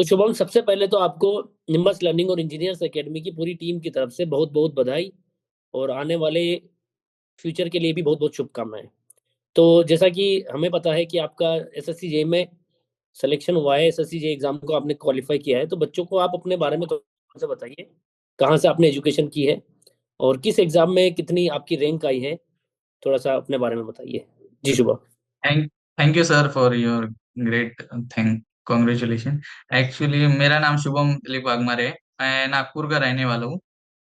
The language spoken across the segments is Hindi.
तो शुभम, सबसे पहले तो आपको निम्बस लर्निंग और इंजीनियर्स एकेडमी की पूरी टीम की तरफ से बहुत बहुत बधाई और आने वाले फ्यूचर के लिए भी बहुत बहुत शुभकामनाएं। तो जैसा कि हमें पता है कि आपका एसएससी जे में सिलेक्शन हुआ है, एसएससी जे एग्जाम को आपने क्वालिफाई किया है, तो बच्चों को आप अपने बारे में थोड़ा सा बताइए। कहाँ से आपने एजुकेशन की है और किस एग्जाम में कितनी आपकी रैंक आई है, थोड़ा सा अपने बारे में बताइए। जी Shubham. Thank thank you sir for your great thank congratulation. Actually मेरा नाम शुभम दिलीप वाघमारे है। मैं नागपुर का रहने वाला हूँ।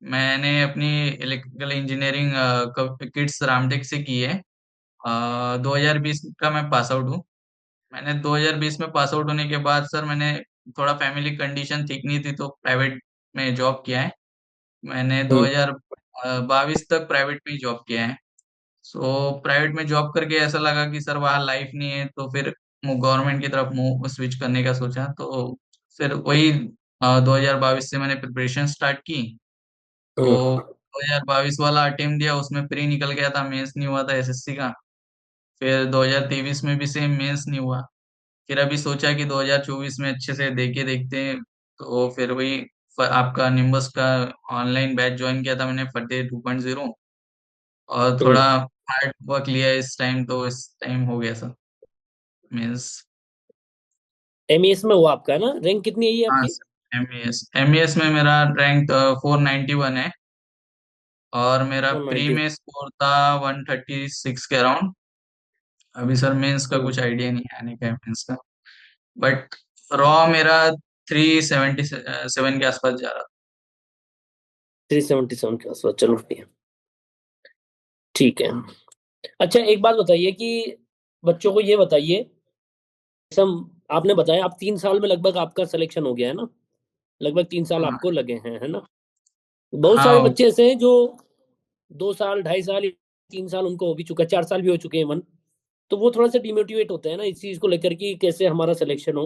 मैंने अपनी इलेक्ट्रिकल इंजीनियरिंग किड्स रामटेक से की है। 2020 का मैं पास आउट हूँ। मैंने 2020 में पास आउट होने के बाद सर मैंने थोड़ा फैमिली कंडीशन ठीक नहीं थी तो प्राइवेट में जॉब किया है। मैंने हम्म। 2022 तक प्राइवेट में ही जॉब किया है। सो प्राइवेट में जॉब करके ऐसा लगा कि सर वहाँ लाइफ नहीं है, तो फिर गवर्नमेंट की तरफ मुंह स्विच करने का सोचा। तो फिर वही 2022 से मैंने प्रिपरेशन स्टार्ट की। तो हम्म। 2022 वाला अटेम्प्ट दिया, उसमें प्री निकल गया था, मेंस नहीं हुआ था एसएससी का। फिर 2023 में भी सेम मेंस नहीं हुआ। फिर अभी सोचा कि 2024 में अच्छे से देखे देखते हैं। तो फिर वही आपका निम्बस का ऑनलाइन बैच ज्वाइन किया था मैंने, फतेह 2.0। और थोड़ा हम्म। हार्ड वर्क लिया है इस टाइम, तो इस टाइम हो गया सर मीन्स। एमईएस में हुआ आपका है ना? रैंक कितनी है ये हाँ आपकी? सर, एमईएस में मेरा रैंक 491 है। और मेरा प्री 490। में स्कोर था 136 के अराउंड। अभी सर मेंस का कुछ आइडिया नहीं है आने का मेंस का। बट रॉ मेरा 377 के आसपास जा रहा 377 के आसपास, चलो बढ़िया। ठीक है। अच्छा, एक बात बताइए कि बच्चों को ये बताइए, सम आपने बताया आप 3 साल में लगभग आपका सिलेक्शन हो गया है ना? लगभग 3 साल था। हाँ। आपको लगे हैं, है ना? बहुत सारे हाँ। बच्चे ऐसे हैं जो 2 साल, 2.5 साल, 3 साल उनको हो भी चुका है, 4 साल भी हो चुके हैं, 1। तो वो थोड़ा सा डिमोटिवेट होते हैं ना इस चीज को लेकर कि कैसे हमारा सिलेक्शन हो।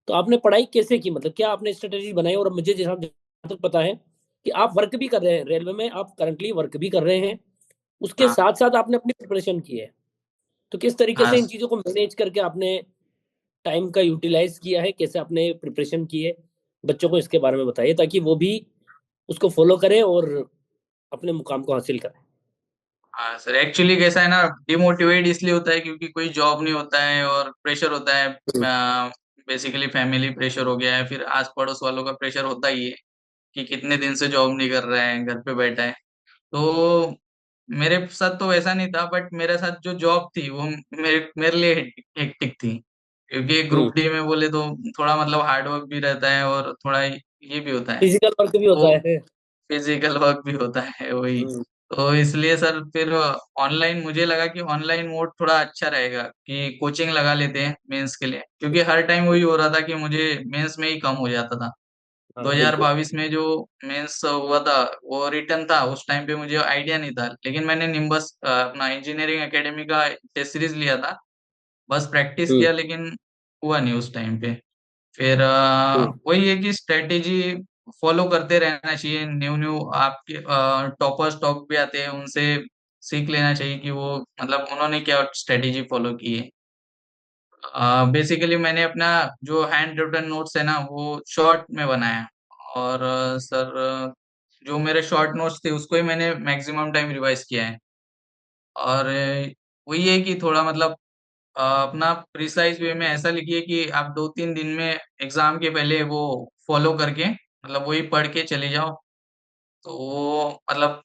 तो आपने पढ़ाई कैसे की, मतलब क्या आपने स्ट्रेटेजी बनाई? और मुझे जैसा जहाँ तक पता है कि आप वर्क भी कर रहे हैं रेलवे में, आप करंटली वर्क भी कर रहे हैं, उसके हाँ। साथ साथ आपने अपनी प्रिपरेशन की है। तो किस तरीके हाँ। से इन चीजों को मैनेज करके आपने टाइम का यूटिलाइज किया है, कैसे आपने प्रिपरेशन की है? बच्चों को इसके बारे में बताइए ताकि वो भी उसको फॉलो करें और अपने मुकाम को हासिल करें। हाँ सर, एक्चुअली कैसा है ना, डिमोटिवेट इसलिए होता है क्योंकि कोई जॉब नहीं होता है और प्रेशर होता है। हम्म। बेसिकली फैमिली प्रेशर हो गया है, फिर आस पड़ोस वालों का प्रेशर होता ही है कि कितने दिन से जॉब नहीं कर रहा है, घर पे बैठा है। तो मेरे साथ तो वैसा नहीं था, बट मेरे साथ जो जॉब थी वो मेरे मेरे लिए हेक्टिक थी। क्योंकि हम्म। ग्रुप डी में बोले तो थोड़ा मतलब हार्ड वर्क भी रहता है और थोड़ा ये भी होता है। फिजिकल वर्क भी होता तो है। फिजिकल वर्क भी होता है वही। हम्म। तो इसलिए सर फिर ऑनलाइन मुझे लगा कि ऑनलाइन मोड थोड़ा अच्छा रहेगा, कि कोचिंग लगा लेते हैं मेंस के लिए, क्योंकि हर टाइम वही हो रहा था कि मुझे मेंस में ही कम हो जाता था। हाँ बिल्कुल। 2022 में जो मेंस हुआ था वो रिटर्न था, उस टाइम पे मुझे आइडिया नहीं था, लेकिन मैंने निम्बस अपना इंजीनियरिंग एकेडमी का टेस्ट सीरीज लिया था। बस प्रैक्टिस हम्म। किया, लेकिन हुआ नहीं उस टाइम पे। फिर हम्म। वही है कि स्ट्रेटेजी फॉलो करते रहना चाहिए। न्यू न्यू आपके टॉपर स्टॉक भी आते हैं, उनसे सीख लेना चाहिए कि वो मतलब उन्होंने क्या स्ट्रेटेजी फॉलो की है। बेसिकली मैंने अपना जो हैंड रिटन नोट्स है ना वो शॉर्ट में बनाया। और सर जो मेरे शॉर्ट नोट्स थे उसको ही मैंने मैक्सिमम टाइम रिवाइज किया है। और वही है कि थोड़ा मतलब अपना प्रिसाइज वे में ऐसा लिखिए कि आप 2-3 दिन में एग्जाम के पहले वो फॉलो करके मतलब वही पढ़ के चले जाओ। तो वो मतलब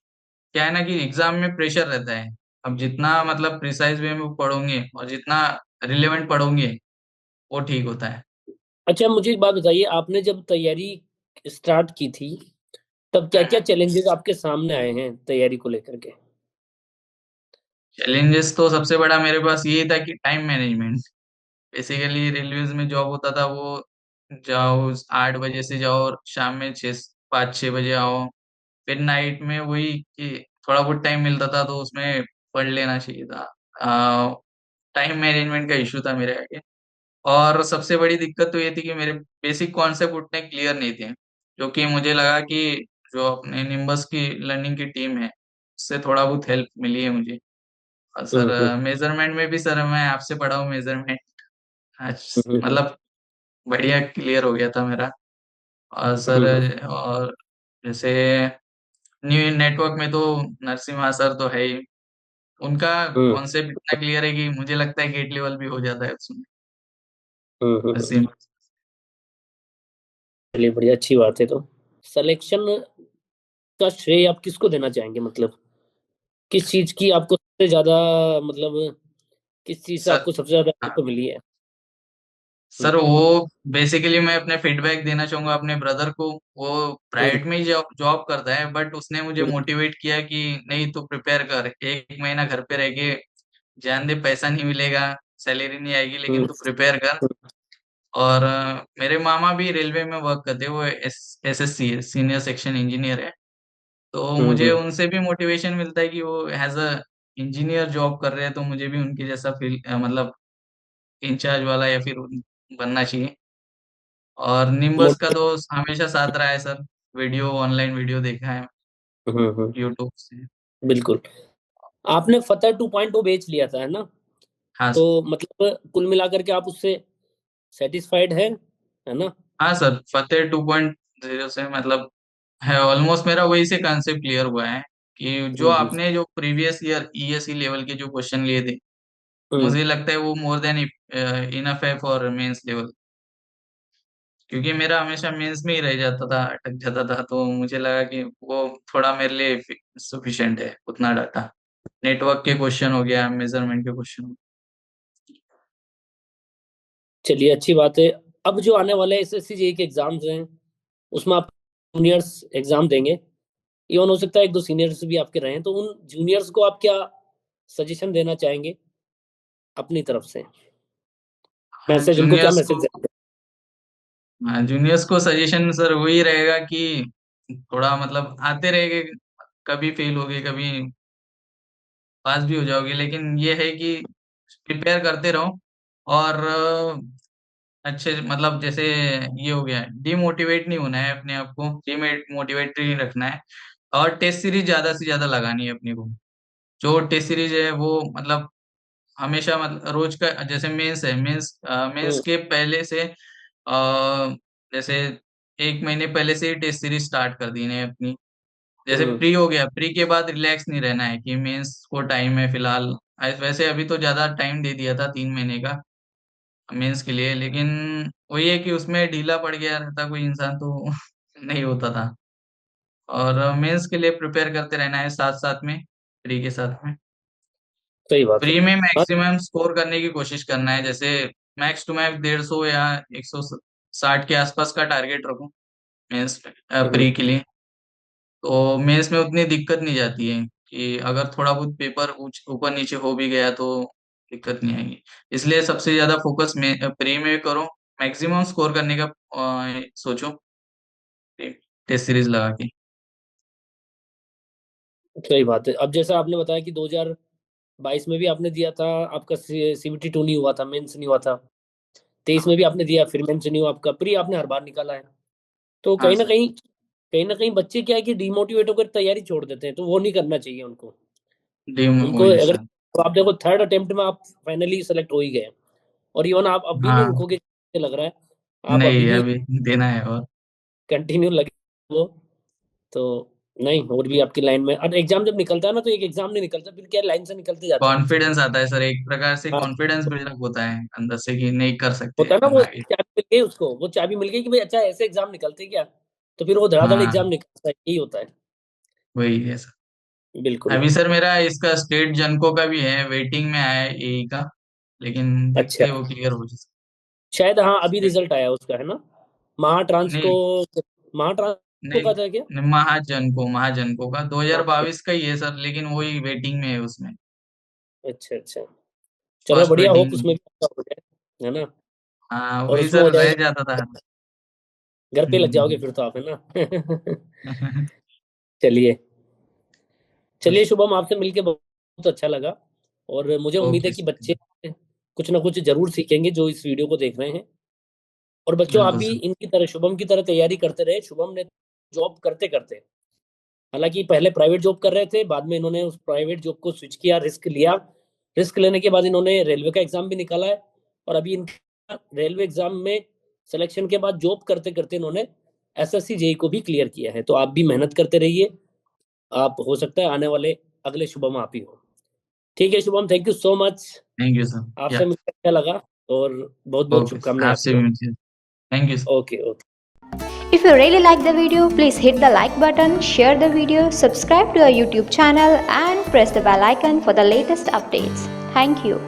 क्या है ना कि एग्जाम में प्रेशर रहता है। अब जितना मतलब प्रिसाइज वे में पढ़ोगे और जितना रिलेवेंट पढ़ोगे वो ठीक होता है। अच्छा, मुझे एक बात बताइए, आपने जब तैयारी स्टार्ट की थी तब क्या क्या चैलेंजेस आपके सामने आए हैं तैयारी को लेकर के? चैलेंजेस तो सबसे बड़ा मेरे पास ये था कि टाइम मैनेजमेंट। बेसिकली रेलवेज में जॉब होता था वो, जाओ 8 बजे से जाओ और शाम में 5-6 बजे आओ। फिर नाइट में वही कि थोड़ा बहुत टाइम मिलता था तो उसमें पढ़ लेना चाहिए था। टाइम मैनेजमेंट का इशू था मेरे आगे। और सबसे बड़ी दिक्कत तो ये थी कि मेरे बेसिक कॉन्सेप्ट उतने क्लियर नहीं थे, जो कि मुझे लगा कि जो अपने निम्बस की लर्निंग की टीम है उससे थोड़ा बहुत हेल्प मिली है मुझे। और सर हम्म। मेजरमेंट में भी सर मैं आपसे पढ़ा हूँ मेजरमेंट। हम्म। मतलब बढ़िया क्लियर हो गया था मेरा। और सर, हम्म और जैसे न्यू नेटवर्क में तो नरसिम्हा सर तो है ही। उनका हम्म कॉन्सेप्ट इतना क्लियर है कि मुझे लगता है गेट लेवल भी हो जाता है उसमें। हम्म। नरसिम्हा। चलिए बढ़िया, अच्छी बात है। तो सिलेक्शन का श्रेय आप किसको देना चाहेंगे, मतलब किस चीज की आपको सबसे ज्यादा, मतलब किस चीज से सर, आपको सबसे ज्यादा हाँ, हेल्प मिली है? सर हम्म वो बेसिकली मैं अपने फीडबैक देना चाहूंगा अपने ब्रदर को। वो हम्म प्राइवेट में ही जॉब जॉब करता है, बट उसने मुझे हम्म मोटिवेट किया कि नहीं, तू प्रिपेयर कर, 1 महीना घर पे रह के जान दे, पैसा नहीं मिलेगा, सैलरी नहीं आएगी, लेकिन हम्म तू प्रिपेयर कर। और मेरे मामा भी रेलवे में वर्क करते हैं, वो एसएससी है, सीनियर सेक्शन इंजीनियर है। तो मुझे हम्म। उनसे भी मोटिवेशन मिलता है कि वो एज अ इंजीनियर जॉब कर रहे हैं, तो मुझे भी उनके जैसा फील, मतलब इंचार्ज वाला या फिर बनना चाहिए। और निम्बस का मोटिवेट। तो हमेशा साथ रहा है सर। वीडियो, ऑनलाइन वीडियो देखा है हम्म। यूट्यूब से। बिल्कुल। आपने फतेह 2.0 बेच लिया था, है ना? हाँ तो मतलब कुल मिलाकर के आप उससे सेटिस्फाइड हैं, है ना? हाँ सर, फतेह 2.0 से मतलब है ऑलमोस्ट मेरा वही से कंसेप्ट क्लियर हुआ है कि जो हम्म आपने जो प्रीवियस ईयर ईएसई लेवल के जो क्वेश्चन लिए थे, हम्म। मुझे लगता है वो मोर देन इनफ है फॉर मेंस लेवल। क्योंकि मेरा हमेशा मेंस में ही रह जाता था, अटक जाता था, तो मुझे लगा कि वो थोड़ा मेरे लिए सफिशिएंट है उतना डाटा। नेटवर्क के क्वेश्चन हो गया, मेजरमेंट के क्वेश्चन। चलिए अच्छी बात है। अब जो आने वाले एसएससी जेई के एग्जाम्स हैं, उसमें आप जूनियर्स एग्जाम देंगे। इवन हो सकता है एक दो सीनियर्स भी आपके रहें, तो उन जूनियर्स को आप क्या सजेशन देना चाहेंगे अपनी तरफ से? हाँ, मैसेज, उनको क्या मैसेज देंगे? जूनियर्स को सजेशन सर वही रहेगा कि थोड़ा मतलब आते रहेंगे, कभी फेल होगे, कभी पास भी हो जाओगे, लेकिन ये है कि प्रिपेयर करते रहो। और अच्छे मतलब जैसे ये हो गया, डिमोटिवेट नहीं होना है, अपने आप को डिमोटिवेट नहीं रखना है। और टेस्ट सीरीज ज्यादा से ज्यादा लगानी है अपने को। जो टेस्ट सीरीज है वो मतलब हमेशा, मतलब रोज का, जैसे मेंस है, मेंस हम्म के पहले से जैसे 1 महीने पहले से ही टेस्ट सीरीज स्टार्ट कर दी है अपनी। जैसे हम्म। प्री हो गया, प्री के बाद रिलैक्स नहीं रहना है कि मेंस को टाइम है फिलहाल। वैसे अभी तो ज्यादा टाइम दे दिया था 3 महीने का मेंस के लिए, लेकिन वही है कि उसमें ढीला पड़ गया रहता कोई इंसान तो नहीं होता था। और मेंस के लिए प्रिपेयर करते रहना है साथ साथ में, प्री के साथ में। सही बात है। प्री में हाँ। मैक्सिमम स्कोर करने की कोशिश करना है, जैसे मैक्स टू मैक्स 150 या 160 के आसपास का टारगेट रखो मेंस हम्म। प्री के लिए। तो मेंस में उतनी दिक्कत नहीं जाती है कि अगर थोड़ा बहुत पेपर ऊपर नीचे हो भी गया तो दिक्कत नहीं आएगी। इसलिए सबसे ज्यादा फोकस में प्री में करो, मैक्सिमम स्कोर करने का सोचो टेस्ट सीरीज लगा के। सही बात है। अब जैसा आपने बताया कि 2022 में भी आपने दिया था, आपका सीबीटी 2 नहीं हुआ था, मेंस नहीं हुआ था। 23 हाँ में भी आपने दिया, फिर मेंस नहीं हुआ आपका, प्री आपने हर बार निकाला है। तो हाँ सर। कहीं ना कहीं बच्चे क्या है कि डिमोटिवेट होकर तैयारी छोड़ देते हैं, तो वो नहीं करना चाहिए उनको। उनको वही अगर, सर। तो आप देखो थर्ड अटेम्प्ट में आप फाइनली सेलेक्ट हो ही गए, और इवन आप अभी नहीं हाँ, रुकोगे, लग रहा है आप अभी नहीं भी अभी देना है और कंटिन्यू लगे हो। तो नहीं, और भी आपकी लाइन में, और एग्जाम जब निकलता है ना, तो एक एग्जाम नहीं निकलता, फिर क्या लाइन से निकलते जाते हैं बच्चे। कॉन्फिडेंस आता है सर, एक प्रकार से हाँ, कॉन्फिडेंस बिल्डअप होता है अंदर से कि नहीं कर सकते होता है ना, अपन वो आगे। चाबी मिल गई उसको, वो चाबी मिल गई कि भाई अच्छा ऐसे एग्जाम निकलते हैं क्या, तो फिर वो धड़ाधड़ हाँ, एग्जाम निकलता है, यही होता है। वही है सर। बिल्कुल। अभी सर मेरा इसका स्टेट जनको का भी है, वेटिंग में आया है एई का, लेकिन देखते अच्छा, हैं वो क्लियर हो जाए। शायद हाँ अभी स्टेट, रिजल्ट आया उसका, है ना? महाट्रांस को, नहीं महाट्रांस को नहीं का था क्या? नहीं, महाजनको का हाँ, 2022 का ही है सर, लेकिन वही वेटिंग में है उसमें। अच्छा अच्छा। चलो फर्स्ट बढ़िया, होप वेटिंग। उसमें भी अच्छा हो जाए, है ना? हाँ और वही उसमें हो सर, रह जाएगा, जाता था। घर पे लग जाओगे हम्म। फिर तो आप, है ना? चलिए। चलिए शुभम, आपसे मिलके बहुत अच्छा लगा, और मुझे उम्मीद है ओके कि सर। बच्चे कुछ ना कुछ जरूर सीखेंगे जो इस वीडियो को देख रहे हैं। और बच्चों, आप बिल्कुल भी सर। इनकी तरह, शुभम की तरह तैयारी करते रहे। शुभम ने जॉब करते करते, हालांकि पहले प्राइवेट जॉब कर रहे थे, बाद में इन्होंने उस प्राइवेट जॉब को स्विच किया, रिस्क लिया। रिस्क लेने के बाद इन्होंने रेलवे का एग्जाम भी निकाला है, और अभी इनका रेलवे एग्जाम में सिलेक्शन के बाद जॉब करते करते इन्होंने एसएससी जेई को भी क्लियर किया है। तो आप भी मेहनत करते रहिए, आप हो सकता है आने वाले अगले शुभम आप ही हो। ठीक है Shubham, thank you so much, thank you sir. आपसे या मिलकर अच्छा लगा और बहुत बहुत ओके, शुभकामनाएं आपसे आपको। भी मिलते हैं। Thank you sir. Okay okay. If you really like the video, please hit the like button, share the video, subscribe to our YouTube channel and press the bell icon for the latest updates. Thank you.